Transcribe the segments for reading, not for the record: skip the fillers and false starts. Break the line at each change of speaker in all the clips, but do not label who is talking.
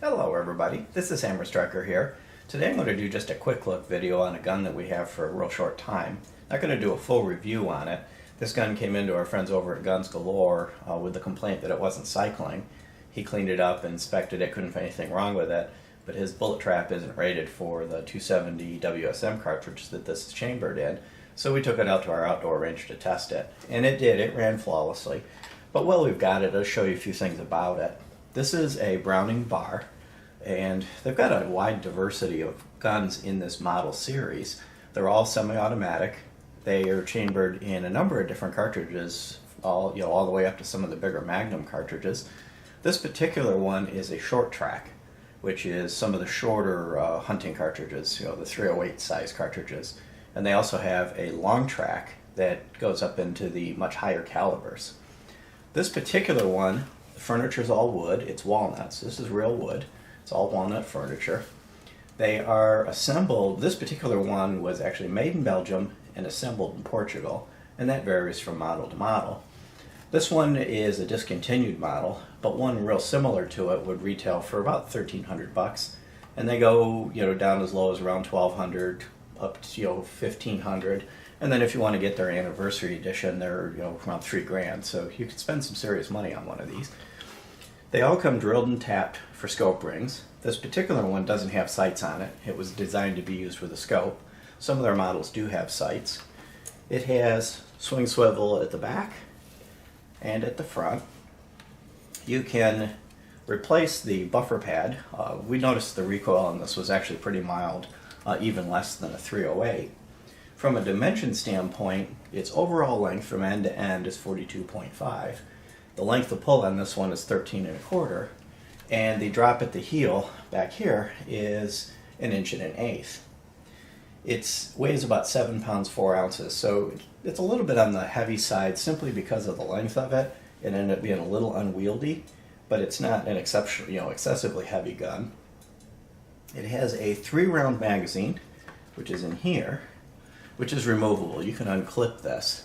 Hello everybody, this is Hammer Striker here. Today I'm going to do just a quick look video on a gun that we have for a real short time. Not going to do a full review on it. This gun came into our friends over at Guns Galore with the complaint that it wasn't cycling. He cleaned it up, inspected it, couldn't find anything wrong with it, but his bullet trap isn't rated for the 270 WSM cartridge that this is chambered in. So we took it out to our outdoor range to test it. And it did, it ran flawlessly. But while we've got it, I'll show you a few things about it. This is a Browning bar, and they've got a wide diversity of guns in this model series. They're all semi-automatic. They are chambered in a number of different cartridges, all the way up to some of the bigger Magnum cartridges. This particular one is a short track, which is some of the shorter hunting cartridges, the 308 size cartridges. And they also have a long track that goes up into the much higher calibers. This particular one, the furniture is all wood. It's walnuts. This is real wood. It's all walnut furniture. They are assembled. This particular one was actually made in Belgium and assembled in Portugal, and that varies from model to model. This one is a discontinued model, but one real similar to it would retail for about $1,300, and they go down as low as around $1,200 up to $1,500. And then if you want to get their anniversary edition, they're around $3,000. So you could spend some serious money on one of these. They all come drilled and tapped for scope rings. This particular one doesn't have sights on it. It was designed to be used with a scope. Some of their models do have sights. It has swing swivel at the back and at the front. You can replace the buffer pad. We noticed the recoil on this was actually pretty mild, even less than a 308. From a dimension standpoint, its overall length from end to end is 42.5. The length of pull on this one is 13.25, and the drop at the heel back here is 1 1/8. It weighs about 7 pounds 4 ounces, so it's a little bit on the heavy side simply because of the length of it. It ended up being a little unwieldy, but it's not an excessively heavy gun. It has a 3-round magazine, which is in here, which is removable. You can unclip this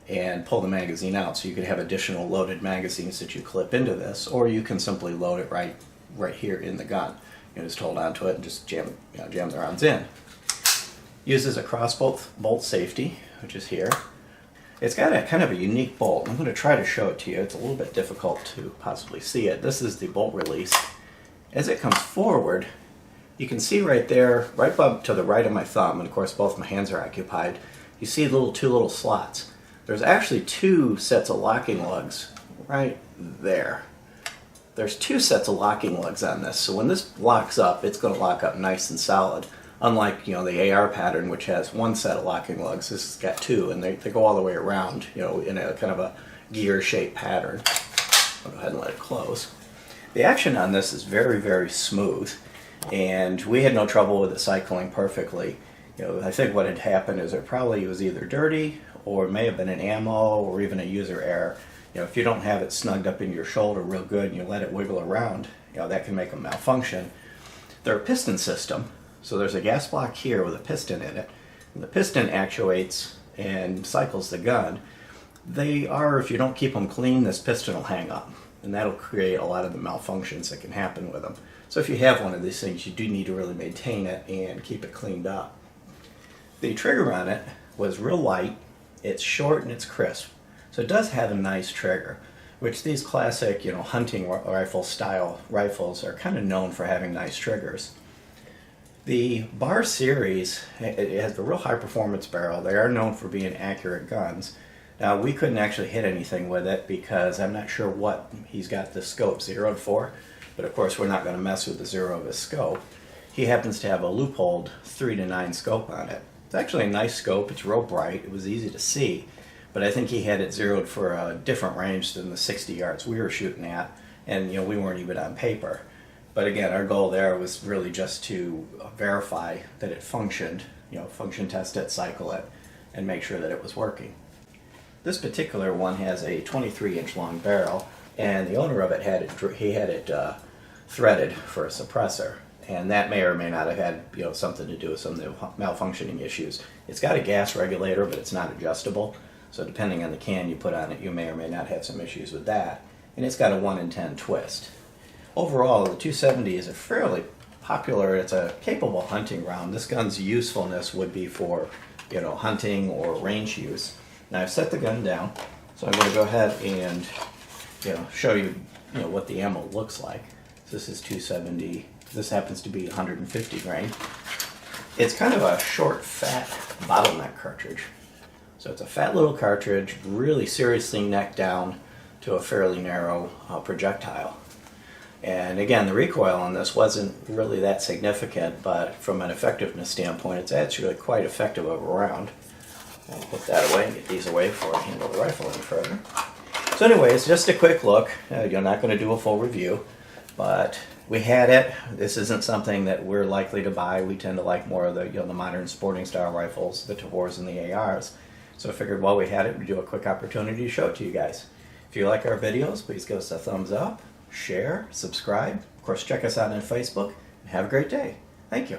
and pull the magazine out, so you could have additional loaded magazines that you clip into this, or you can simply load it right here in the gun. You just hold onto it and just jam the rounds in. Uses a crossbolt bolt safety, which is here. It's got a kind of a unique bolt. I'm going to try to show it to you. It's a little bit difficult to possibly see it. This is the bolt release. As it comes forward, you can see right there, right up to the right of my thumb, and of course both my hands are occupied, you see two little slots. There's actually 2 sets of locking lugs right there. There's 2 sets of locking lugs on this, so when this locks up, it's going to lock up nice and solid. Unlike the AR pattern, which has 1 set of locking lugs, this has got 2, and they go all the way around, in a kind of a gear-shaped pattern. I'll go ahead and let it close. The action on this is very, very smooth, and we had no trouble with it cycling perfectly. I think what had happened is it probably was either dirty, or it may have been an ammo, or even a user error. If you don't have it snugged up in your shoulder real good and you let it wiggle around, that can make them malfunction. They're a piston system, so there's a gas block here with a piston in it. And the piston actuates and cycles the gun. If you don't keep them clean, this piston will hang up, and that'll create a lot of the malfunctions that can happen with them. So if you have one of these things, you do need to really maintain it and keep it cleaned up. The trigger on it was real light. It's short and it's crisp, so it does have a nice trigger, which these classic, hunting rifle style rifles are kind of known for having nice triggers. The Bar series, it has a real high performance barrel. They are known for being accurate guns. Now we couldn't actually hit anything with it because I'm not sure what he's got the scope zeroed for, but of course we're not going to mess with the zero of his scope. He happens to have a loopholed 3-9 scope on it. It's actually a nice scope. It's real bright. It was easy to see, but I think he had it zeroed for a different range than the 60 yards we were shooting at, and we weren't even on paper. But again, our goal there was really just to verify that it functioned, function test it, cycle it, and make sure that it was working. This particular one has a 23-inch long barrel, and the owner of it had it threaded for a suppressor. And that may or may not have had something to do with some of the malfunctioning issues. It's got a gas regulator, but it's not adjustable. So depending on the can you put on it, you may or may not have some issues with that. And it's got a 1 in 10 twist. overall, the 270 is a fairly popular, it's a capable hunting round. This gun's usefulness would be for, hunting or range use. Now I've set the gun down, so I'm going to go ahead and, show you, what the ammo looks like. So this is 270. This happens to be 150 grain. It's kind of a short, fat bottleneck cartridge. So it's a fat little cartridge, really seriously necked down to a fairly narrow projectile. And again, the recoil on this wasn't really that significant, but from an effectiveness standpoint, it's actually quite effective of a round. I'll put that away and get these away before I handle the rifle any further. So anyways, just a quick look. You're not going to do a full review, but we had it. This isn't something that we're likely to buy. We tend to like more of the modern sporting style rifles, the Tavors and the ARs. So I figured while we had it, we'd do a quick opportunity to show it to you guys. If you like our videos, please give us a thumbs up, share, subscribe. Of course, check us out on Facebook, and have a great day. Thank you.